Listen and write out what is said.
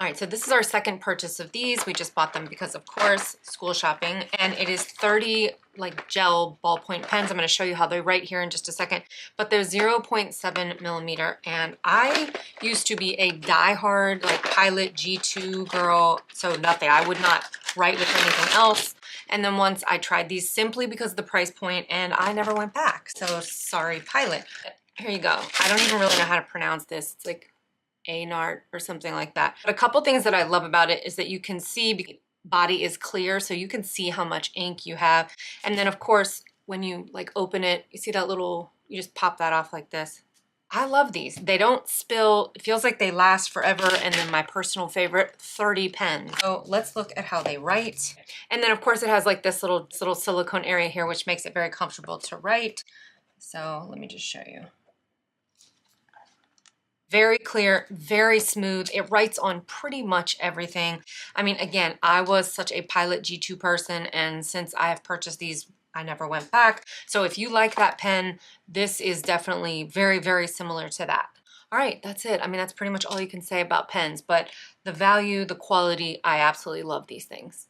All right, so this is our second purchase of these. We just bought them because, of course, school shopping. And it is 30 like gel ballpoint pens. I'm going to show you how they write here in just a second. But they're 0.7 millimeter. And I used to be a diehard like Pilot G2 girl. So nothing. I would not write with anything else. And then once I tried these simply because of the price point, and I never went back. So sorry, Pilot. Here you go. I don't even really know how to pronounce this. It's like Aen Art or something like that. But a couple things that I love about it is that you can see the body is clear, so you can see how much ink you have. And then of course, when you like open it, you see that little, you just pop that off like this. I love these. They don't spill. It feels like they last forever. And then my personal favorite, 30 pens. So let's look at how they write. And then of course it has like this little silicone area here, which makes it very comfortable to write. So let me just show you. Very clear, very smooth. It writes on pretty much everything. I mean, again, I was such a Pilot G2 person, and since I have purchased these, I never went back. So if you like that pen, this is definitely very, very similar to that. All right, that's it. I mean, that's pretty much all you can say about pens, but the value, the quality, I absolutely love these things.